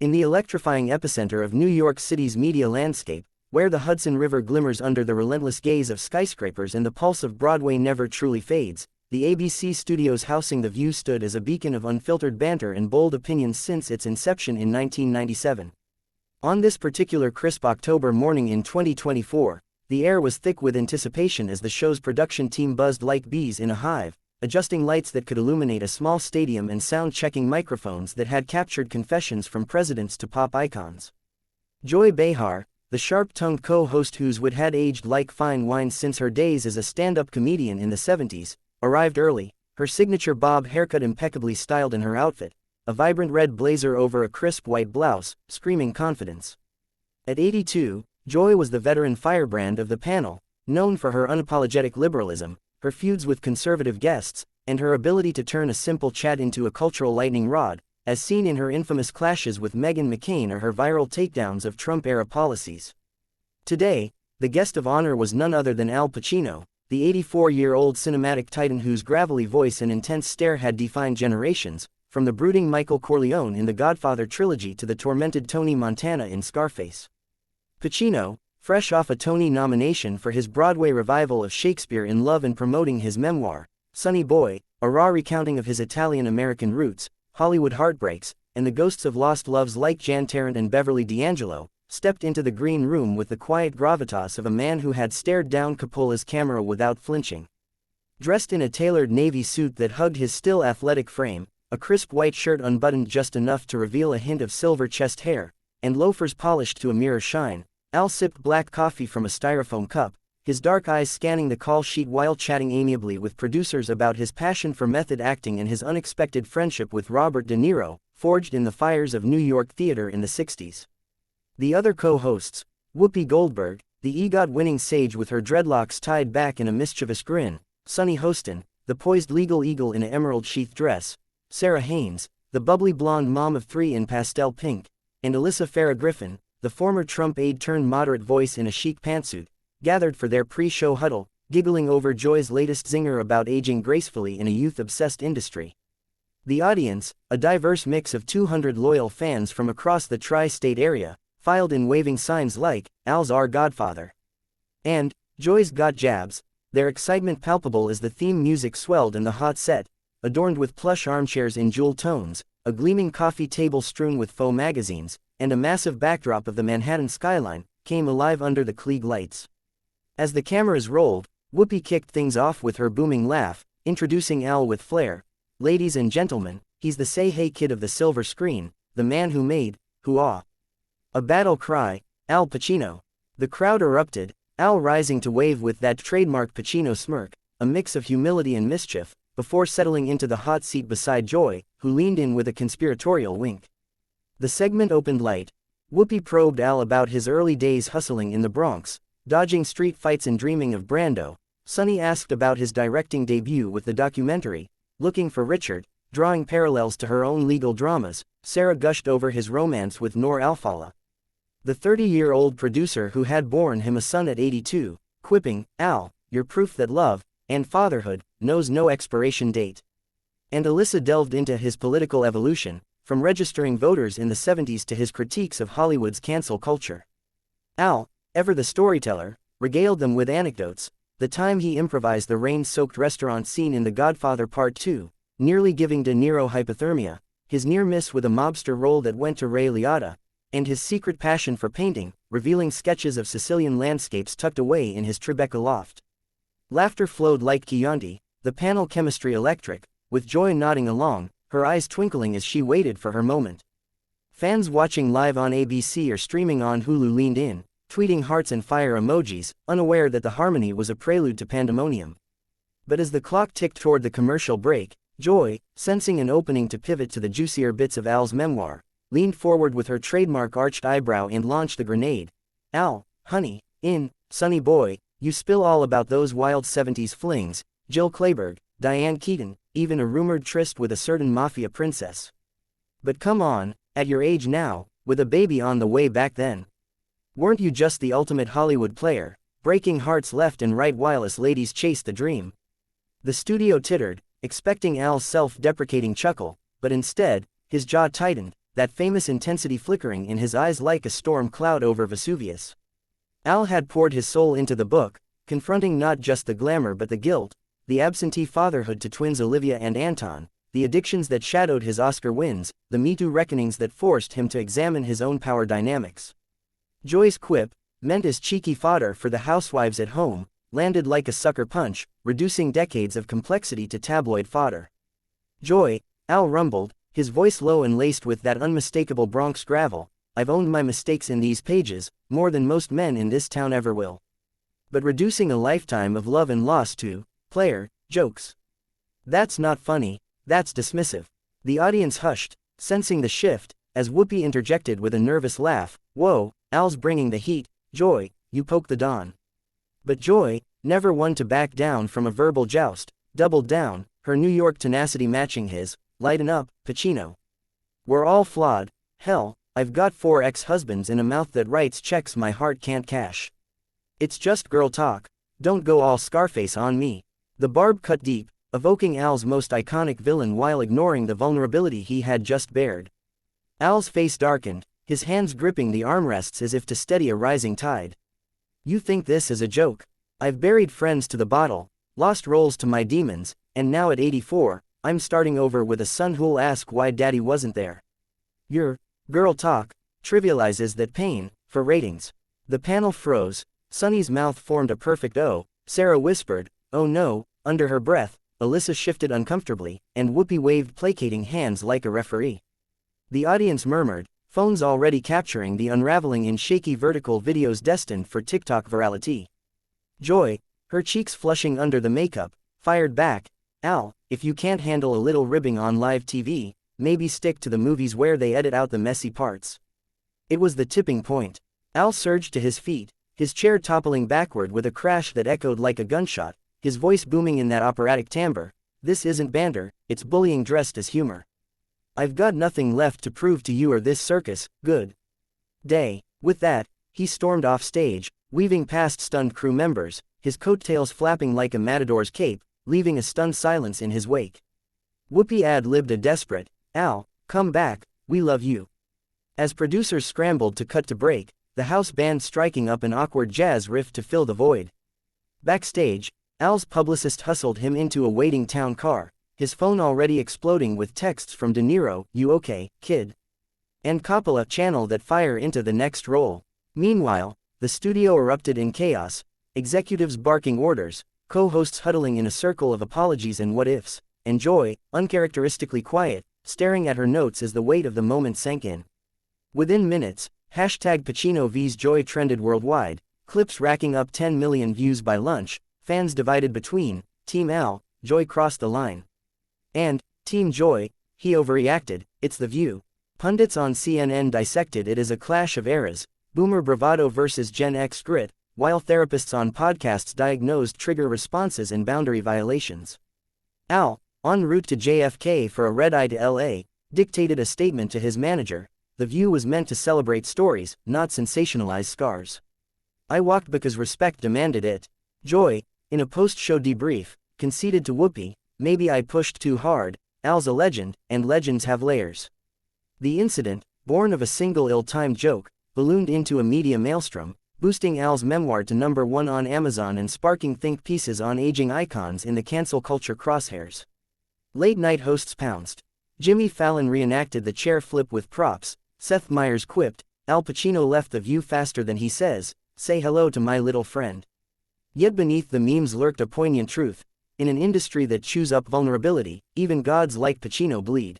In the electrifying epicenter of New York City's media landscape, where the Hudson River glimmers under the relentless gaze of skyscrapers and the pulse of Broadway never truly fades, the ABC studios housing The View stood as a beacon of unfiltered banter and bold opinions since its inception in 1997. On this particular crisp October morning in 2024, the air was thick with anticipation as the show's production team buzzed like bees in a hive, adjusting lights that could illuminate a small stadium and sound-checking microphones that had captured confessions from presidents to pop icons. Joy Behar, the sharp-tongued co-host whose wit had aged like fine wine since her days as a stand-up comedian in the 70s, arrived early, her signature bob haircut impeccably styled in her outfit, a vibrant red blazer over a crisp white blouse, screaming confidence. At 82, Joy was the veteran firebrand of the panel, known for her unapologetic liberalism, her feuds with conservative guests, and her ability to turn a simple chat into a cultural lightning rod, as seen in her infamous clashes with Meghan McCain or her viral takedowns of Trump-era policies. Today, the guest of honor was none other than Al Pacino, the 84-year-old cinematic titan whose gravelly voice and intense stare had defined generations, from the brooding Michael Corleone in the Godfather trilogy to the tormented Tony Montana in Scarface. Pacino, fresh off a Tony nomination for his Broadway revival of Shakespeare in Love and promoting his memoir, Sonny Boy, a raw recounting of his Italian-American roots, Hollywood heartbreaks, and the ghosts of lost loves like Jan Tarrant and Beverly D'Angelo, stepped into the green room with the quiet gravitas of a man who had stared down Coppola's camera without flinching. Dressed in a tailored navy suit that hugged his still athletic frame, a crisp white shirt unbuttoned just enough to reveal a hint of silver chest hair, and loafers polished to a mirror shine, Al sipped black coffee from a styrofoam cup, his dark eyes scanning the call sheet while chatting amiably with producers about his passion for method acting and his unexpected friendship with Robert De Niro, forged in the fires of New York theater in the 60s. The other co-hosts, Whoopi Goldberg, the EGOT-winning sage with her dreadlocks tied back in a mischievous grin, Sunny Hostin, the poised legal eagle in an emerald-sheathed dress, Sarah Haynes, the bubbly blonde mom of three in pastel pink, and Alyssa Farah Griffin, the former Trump aide-turned-moderate voice in a chic pantsuit, gathered for their pre-show huddle, giggling over Joy's latest zinger about aging gracefully in a youth-obsessed industry. The audience, a diverse mix of 200 loyal fans from across the tri-state area, filed in waving signs like, "Al's our Godfather" and "Joy's got jabs," their excitement palpable as the theme music swelled and the hot set, adorned with plush armchairs in jewel tones, a gleaming coffee table strewn with faux magazines, and a massive backdrop of the Manhattan skyline, came alive under the Klieg lights. As the cameras rolled, Whoopi kicked things off with her booming laugh, introducing Al with flair. "Ladies and gentlemen, he's the say-hey kid of the silver screen, the man who made, hoo-ah." A battle cry, "Al Pacino." The crowd erupted, Al rising to wave with that trademark Pacino smirk, a mix of humility and mischief, before settling into the hot seat beside Joy, who leaned in with a conspiratorial wink. The segment opened light. Whoopi probed Al about his early days hustling in the Bronx, dodging street fights and dreaming of Brando. Sonny asked about his directing debut with the documentary, Looking for Richard, drawing parallels to her own legal dramas. Sarah gushed over his romance with Noor Alfallah, the 30-year-old producer who had borne him a son at 82, quipping, "Al, you're proof that love, and fatherhood, knows no expiration date." And Alyssa delved into his political evolution, from registering voters in the 70s to his critiques of Hollywood's cancel culture. Al, ever the storyteller, regaled them with anecdotes, the time he improvised the rain-soaked restaurant scene in The Godfather Part 2, nearly giving De Niro hypothermia, his near-miss with a mobster role that went to Ray Liotta, and his secret passion for painting, revealing sketches of Sicilian landscapes tucked away in his Tribeca loft. Laughter flowed like Chianti, the panel chemistry electric, with Joy nodding along, her eyes twinkling as she waited for her moment. Fans watching live on ABC or streaming on Hulu leaned in, tweeting hearts and fire emojis, unaware that the harmony was a prelude to pandemonium. But as the clock ticked toward the commercial break, Joy, sensing an opening to pivot to the juicier bits of Al's memoir, leaned forward with her trademark arched eyebrow and launched the grenade. "Al, honey, in Sonny Boy, you spill all about those wild 70s flings, Jill Clayburgh, Diane Keaton, even a rumored tryst with a certain mafia princess. But come on, at your age now, with a baby on the way back then. Weren't you just the ultimate Hollywood player, breaking hearts left and right while us ladies chased the dream?" The studio tittered, expecting Al's self-deprecating chuckle, but instead, his jaw tightened, that famous intensity flickering in his eyes like a storm cloud over Vesuvius. Al had poured his soul into the book, confronting not just the glamour but the guilt, the absentee fatherhood to twins Olivia and Anton, the addictions that shadowed his Oscar wins, the Me Too reckonings that forced him to examine his own power dynamics. Joy's quip, meant as cheeky fodder for the housewives at home, landed like a sucker punch, reducing decades of complexity to tabloid fodder. Joy, Al rumbled, his voice low and laced with that unmistakable Bronx gravel, I've owned my mistakes in these pages, more than most men in this town ever will. But reducing a lifetime of love and loss to player jokes. That's not funny, that's dismissive. The audience hushed, sensing the shift, as Whoopi interjected with a nervous laugh, whoa, Al's bringing the heat, Joy, you poke the Don. But Joy, never one to back down from a verbal joust, doubled down, her New York tenacity matching his, lighten up, Pacino. We're all flawed, hell, I've got 4 ex-husbands and a mouth that writes checks my heart can't cash. It's just girl talk, don't go all Scarface on me. The barb cut deep, evoking Al's most iconic villain while ignoring the vulnerability he had just bared. Al's face darkened, his hands gripping the armrests as if to steady a rising tide. You think this is a joke? I've buried friends to the bottle, lost roles to my demons, and now at 84, I'm starting over with a son who'll ask why daddy wasn't there. Your girl talk trivializes that pain for ratings. The panel froze, Sonny's mouth formed a perfect O, Sarah whispered, oh no, under her breath, Alyssa shifted uncomfortably, and Whoopi waved placating hands like a referee. The audience murmured, phones already capturing the unraveling in shaky vertical videos destined for TikTok virality. Joy, her cheeks flushing under the makeup, fired back, Al, if you can't handle a little ribbing on live TV, maybe stick to the movies where they edit out the messy parts. It was the tipping point. Al surged to his feet, his chair toppling backward with a crash that echoed like a gunshot, his voice booming in that operatic timbre, this isn't banter, it's bullying dressed as humor. I've got nothing left to prove to you or this circus, good day. With that, he stormed off stage, weaving past stunned crew members, his coattails flapping like a matador's cape, leaving a stunned silence in his wake. Whoopi ad-libbed a desperate, Al, come back, we love you. As producers scrambled to cut to break, the house band striking up an awkward jazz riff to fill the void. Backstage, Al's publicist hustled him into a waiting town car, his phone already exploding with texts from De Niro, you okay, kid? And Coppola channel that fire into the next role. Meanwhile, the studio erupted in chaos, executives barking orders, co-hosts huddling in a circle of apologies and what-ifs, and Joy, uncharacteristically quiet, staring at her notes as the weight of the moment sank in. Within minutes, #Pacino vs Joy trended worldwide, clips racking up 10 million views by lunch, fans divided between, Team Al, Joy crossed the line. And, Team Joy, he overreacted, it's the view. Pundits on CNN dissected it as a clash of eras, boomer bravado versus Gen X grit, while therapists on podcasts diagnosed trigger responses and boundary violations. Al, en route to JFK for a red-eye to LA, dictated a statement to his manager, the view was meant to celebrate stories, not sensationalize scars. I walked because respect demanded it. Joy, in a post-show debrief, conceded to Whoopi, maybe I pushed too hard, Al's a legend, and legends have layers. The incident, born of a single ill-timed joke, ballooned into a media maelstrom, boosting Al's memoir to #1 on Amazon and sparking think pieces on aging icons in the cancel culture crosshairs. Late-night hosts pounced. Jimmy Fallon reenacted the chair flip with props, Seth Meyers quipped, Al Pacino left the view faster than he says, say hello to my little friend. Yet beneath the memes lurked a poignant truth, in an industry that chews up vulnerability, even gods like Pacino bleed.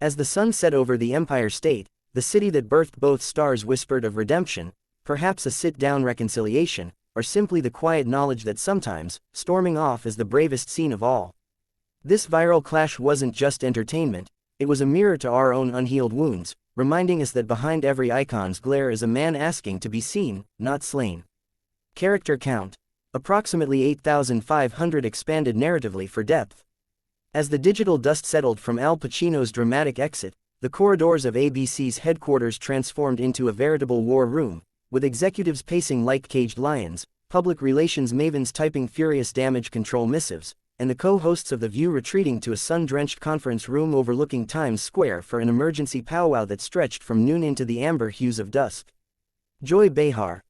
As the sun set over the Empire State, the city that birthed both stars whispered of redemption, perhaps a sit-down reconciliation, or simply the quiet knowledge that sometimes, storming off is the bravest scene of all. This viral clash wasn't just entertainment, it was a mirror to our own unhealed wounds, reminding us that behind every icon's glare is a man asking to be seen, not slain. Character count. Approximately 8,500 expanded narratively for depth. As the digital dust settled from Al Pacino's dramatic exit, the corridors of ABC's headquarters transformed into a veritable war room, with executives pacing like caged lions, public relations mavens typing furious damage control missives, and the co-hosts of The View retreating to a sun-drenched conference room overlooking Times Square for an emergency powwow that stretched from noon into the amber hues of dusk. Joy Behar,